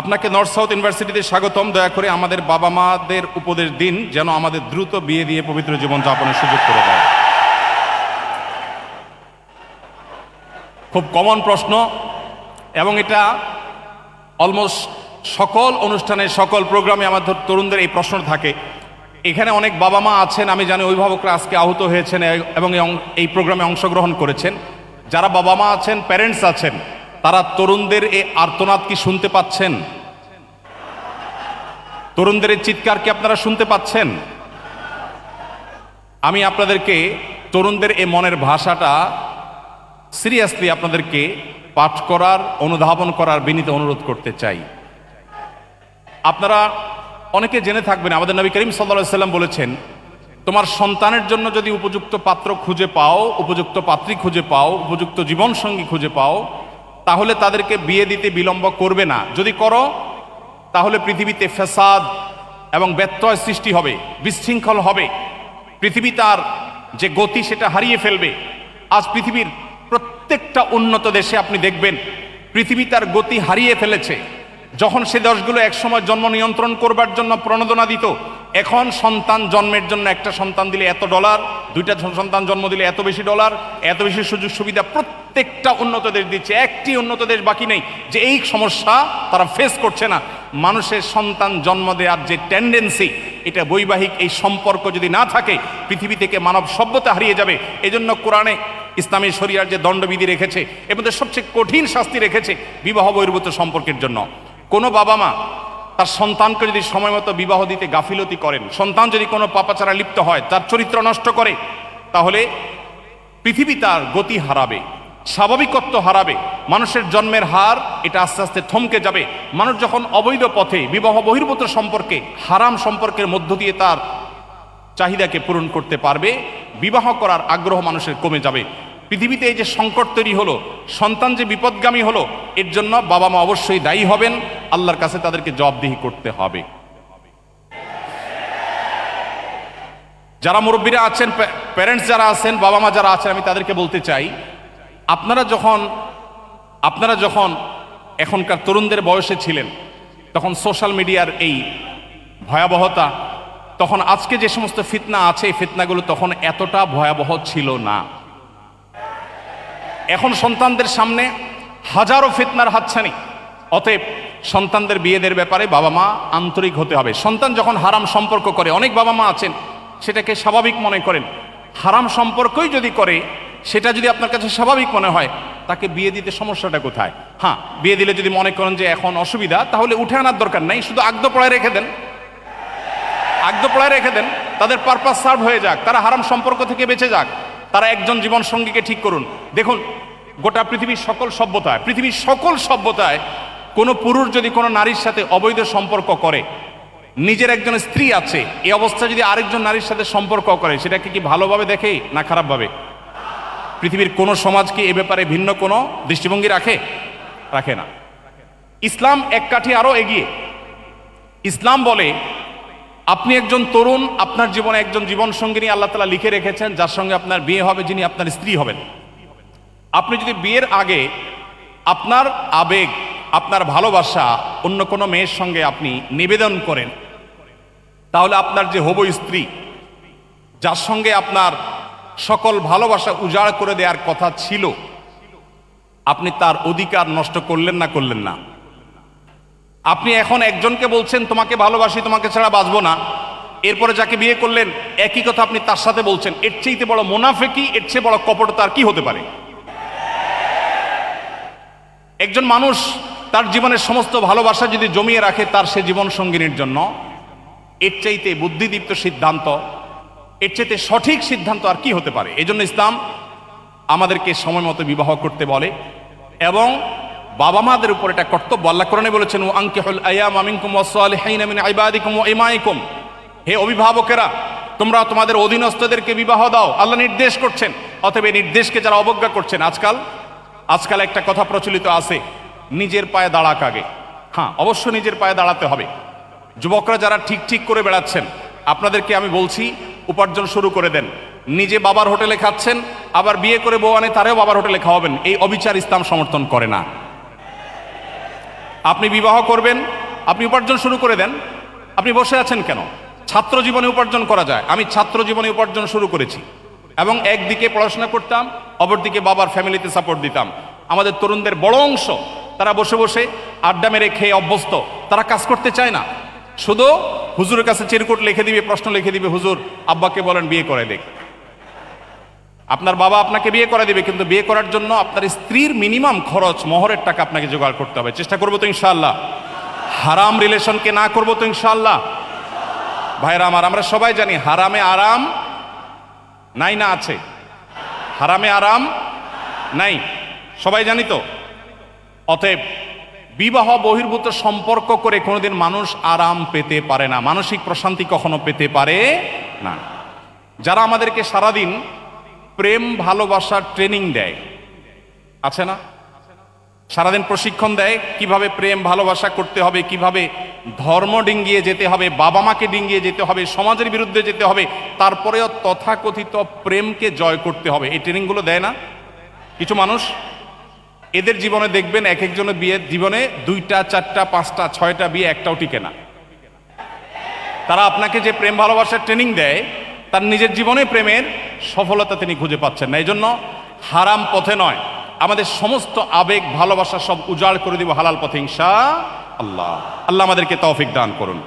আপনাকে north south ইউনিভার্সিটিতে স্বাগতম। দয়া করে আমাদের বাবা মাদের উপদেশ দিন যেন আমাদের দ্রুত বিয়ে দিয়ে পবিত্র জীবন যাপনের সুযোগ করে দেয়। খুব কমন প্রশ্ন এবং এটা অলমোস্ট সকল অনুষ্ঠানে সকল প্রোগ্রামে আমাদের তরুণদের এই প্রশ্ন থাকে। এখানে অনেক বাবা মা আছেন, আমি জানি অভিভাবকরা আজকে আহত হয়েছেন এবং এই প্রোগ্রামে অংশগ্রহণ করেছেন। যারা বাবা মা আছেন, প্যারেন্টস আছেন, তারা তরুণদের এই আর্তনাদ কি শুনতে পাচ্ছেন? তরুণদের এই চিৎকার কি আপনারা শুনতে পাচ্ছেন? আমি আপনাদেরকে তরুণদের এই মনের ভাষাটা সিরিয়াসলি আপনাদেরকে পাঠ করার, অনুধাবন করার বিনীত অনুরোধ করতে চাই। আপনারা অনেকে জেনে থাকবেন, আমাদের নবী করিম সাল্লাল্লাহু আলাইহি ওয়াসাল্লাম বলেছেন, তোমার সন্তানের জন্য যদি উপযুক্ত পাত্র খুঁজে পাও, উপযুক্ত পাত্রী খুঁজে পাও, উপযুক্ত জীবনসঙ্গী খুঁজে পাও, তাহলে তাদেরকে বিয়ে দিতে বিলম্ব করবে না। যদি করো তাহলে পৃথিবীতে ফ্যাসাদ এবং ব্যত্যয় সৃষ্টি হবে, বিশৃঙ্খল হবে। পৃথিবী তার যে গতি সেটা হারিয়ে ফেলবে। আজ পৃথিবীর প্রত্যেকটা উন্নত দেশে আপনি দেখবেন পৃথিবী তার গতি হারিয়ে ফেলেছে। যখন সে দেশগুলো একসময় জন্ম নিয়ন্ত্রণ করবার জন্য প্রণোদনা দিত, এখন সন্তান জন্মের জন্য একটা সন্তান দিলে এত ডলার, দুইটা সন্তান জন্ম দিলে এত বেশি ডলার, এত বেশি সুযোগ সুবিধা প্রত্যেকটা উন্নত দেশ দিচ্ছে। একটি উন্নত দেশ বাকি নেই যে এই সমস্যা তারা ফেস করছে না। মানুষের সন্তান জন্ম দেওয়ার যে টেন্ডেন্সি, এটা বৈবাহিক এই সম্পর্ক যদি না থাকে পৃথিবী থেকে মানব সভ্যতা হারিয়ে যাবে। এজন্য কোরআনে ইসলামী শরিয়ার যে দণ্ডবিধি রেখেছে এর মধ্যে সবচেয়ে কঠিন শাস্তি রেখেছে বিবাহ বহির্ভূত সম্পর্কের জন্য। কোনো বাবা মা তার সন্তানকে যদি সময় মতো বিবাহ দিতে গাফিলতি করেন, সন্তান যদি কোনো পাপাচারা লিপ্ত হয়, তার চরিত্র নষ্ট করে, তাহলে পৃথিবী তার গতি হারাবে, স্বাভাবিকত্ব হারাবে। মানুষের জন্মের হার এটা আস্তে আস্তে থমকে যাবে। মানুষ যখন অবৈধ পথে বিবাহ বহির্ভূত সম্পর্কে, হারাম সম্পর্কের মধ্য দিয়ে তার চাহিদাকে পূরণ করতে পারবে, বিবাহ করার আগ্রহ মানুষের কমে যাবে। পৃথিবীতে এই যে সংকট তৈরি হলো, সন্তান যে বিপদগামী হলো, এর জন্য বাবা মা অবশ্যই দায়ী হবেন। আল্লাহর কাছে তাদেরকে জবাবদিহি করতে হবে। যারা মুরব্বীরা আছেন, প্যারেন্টস যারা আছেন, বাবা মা যারা আছেন, আমি তাদেরকে বলতে চাই, আপনারা যখন এখনকার তরুণদের বয়সে ছিলেন তখন সোশ্যাল মিডিয়ার এই ভয়াবহতা, তখন আজকে যে সমস্ত ফিতনা আছে এই ফিতনাগুলো তখন এতটা ভয়াবহ ছিল না। এখন সন্তানদের সামনে হাজারো ফিতনার হাতছানি। অতএব সন্তানদের বিয়েদের ব্যাপারে বাবা মা আন্তরিক হতে হবে। সন্তান যখন হারাম সম্পর্ক করে, অনেক বাবা মা আছেন সেটাকে স্বাভাবিক মনে করেন। হারাম সম্পর্কই যদি করে, সেটা যদি আপনার কাছে স্বাভাবিক মনে হয়, তাকে বিয়ে দিতে সমস্যাটা কোথায়? হ্যাঁ, বিয়ে দিলে যদি মনে করেন যে এখন অসুবিধা, তাহলে উঠে আনার দরকার নাই, শুধু আগদপড়ায় রেখে দেন, আগদপড়ায় রেখে দেন। তাদের পারপাস সার্ভ হয়ে যাক, তারা হারাম সম্পর্ক থেকে বেঁচে যাক, তারা একজন জীবন সঙ্গীকে ঠিক করুন। দেখুন, গোটা পৃথিবীর সকল সভ্যতায় কোনো পুরুষ যদি কোনো নারীর সাথে অবৈধ সম্পর্ক করে, নিজের একজন স্ত্রী আছে, এই অবস্থা যদি আরেকজন নারীর সাথে সম্পর্ক করে, সেটাকে কি ভালোভাবে দেখে না খারাপভাবে? পৃথিবীর কোনো সমাজ কি এ ব্যাপারে ভিন্ন কোনো দৃষ্টিভঙ্গি রাখে না। ইসলাম এক কাঠি আরো এগিয়ে। ইসলাম বলে, আপনি একজন তরুণ, আপনার জীবনে একজন জীবন সঙ্গিনী আল্লাহ তাআলা লিখে রেখেছেন, যার সঙ্গে আপনার বিয়ে হবে, যিনি আপনার স্ত্রী হবেন। আপনি যদি বিয়ের আগে আপনার আবেগ, আপনার ভালোবাসা অন্য কোনো মেয়ের সঙ্গে আপনি নিবেদন করেন, তাহলে আপনার যে হবু স্ত্রী, যার সঙ্গে আপনার সকল ভালোবাসা উজাড় করে দেওয়ার কথা ছিল, আপনি তার অধিকার নষ্ট করলেন না? আপনি এখন একজনকে বলছেন তোমাকে ভালোবাসি, তোমাকে ছাড়া বাঁচবো না, এরপরে যাকে বিয়ে করলেন একই কথা আপনি তার সাথে বলছেন। এর চেয়ে বড় মুনাফিকি, এর চেয়ে বড় কপটতা আর কি হতে পারে? একজন মানুষ তার জীবনের সমস্ত ভালোবাসা যদি জমিয়ে রাখে তার সে জীবন সঙ্গিনীর জন্য, এর চাইতে বুদ্ধিদীপ্ত সিদ্ধান্ত, এর চাইতে সঠিক সিদ্ধান্ত আর কি হতে পারে? এই জন্য ইসলাম আমাদেরকে সময় মতো বিবাহ করতে বলে এবং বাবা মাদের উপর এটা কর্তব্য। আল্লাহ কোরআনে বলেছেন, ওয়ানকিহুল আয়ামা মিনকুম ওয়াস-সালিহিনা মিন ইবাদিকুম ওয়া ইমাইকুম, হে অভিভাবকেরা, তোমরা তোমাদের অধীনস্থদেরকে বিবাহ দাও, আল্লাহ নির্দেশ করছেন। অতএব এই নির্দেশকে যারা অবজ্ঞা করছেন, আজকাল একটা কথা প্রচলিত আছে, নিজের পায়ে দাঁড়াক আগে। হ্যাঁ, অবশ্য নিজের পায়ে দাঁড়াতে হবে। যুবকরা যারা ঠিক করে বেড়াচ্ছেন, আপনাদেরকে আমি বলছি, উপার্জন শুরু করে দেন। নিজে বাবার হোটেলে খাচ্ছেন, আবার বিয়ে করে বউ আনে তারেও বাবার হোটেলে খাওয়াবেন, এই অবিচার ইসলাম সমর্থন করে না। আপনি বিবাহ করবেন, আপনি উপার্জন শুরু করে দেন। আপনি বসে আছেন কেন? ছাত্র জীবনে উপার্জন করা যায়। আমি ছাত্র জীবনে উপার্জন শুরু করেছি এবং একদিকে পড়াশোনা করতাম, অপরদিকে বাবার ফ্যামিলিতে সাপোর্ট দিতাম। আমাদের তরুণদের বড় অংশ তারা বসে বসে আড্ডা মেরে খেয়ে অভ্যস্ত, তারা কাজ করতে চায় না, শুধু হুজুরের কাছে চিরকুট লিখে দিবে, প্রশ্ন লিখে দিবে, হুজুর আব্বাকে বলেন বিয়ে করে দেখ। আপনার বাবা আপনাকে বিয়ে করে দিবে, কিন্তু বিয়ে করার জন্য আপনার স্ত্রীর মিনিমাম খরচ মহরের টাকা আপনাকে জোগাড় করতে হবে। চেষ্টা করবো তো ইনশাআল্লাহ? হারাম রিলেশনকে না করবো তো ইনশাআল্লাহ? ভাইরা আমার, আমরা সবাই জানি হারামে আরাম নাই, না আছে? হারামে আরাম নাই, সবাই জানি তো। অতএব বিবাহ বহির্ভূত সম্পর্ক করে কোনোদিন মানুষ আরাম পেতে পারে না, মানসিক প্রশান্তি কখনো পেতে পারে না। যারা আমাদেরকে সারাদিন প্রেম ভালোবাসার ট্রেনিং দেয়, আছে না? সারাদিন প্রশিক্ষণ দেয় কিভাবে প্রেম ভালোবাসা করতে হবে, কিভাবে ধর্ম ডিঙ্গিয়ে যেতে হবে, বাবা মাকে ডিঙ্গিয়ে যেতে হবে, সমাজের বিরুদ্ধে যেতে হবে, তারপরেও তথাকথিত প্রেমকে জয় করতে হবে, এই ট্রেনিংগুলো দেয় না কিছু মানুষ? এদের জীবনে দেখবেন এক একজনের বিয়ের জীবনে 2টা 4টা 5টা 6টা বিয়ে, একটাও টিকে না। তারা আপনাকে যে প্রেম ভালোবাসার ট্রেনিং দেয়, তার নিজের জীবনে প্রেমের সফলতা তিনি খুঁজে পাচ্ছেন না। এই জন্য হারাম পথে নয়, আমাদের সমস্ত আবেগ ভালোবাসা সব উজাড় করে দিব হালাল পথে ইনশাআল্লাহ। আল্লাহ আমাদেরকে তৌফিক দান করুন।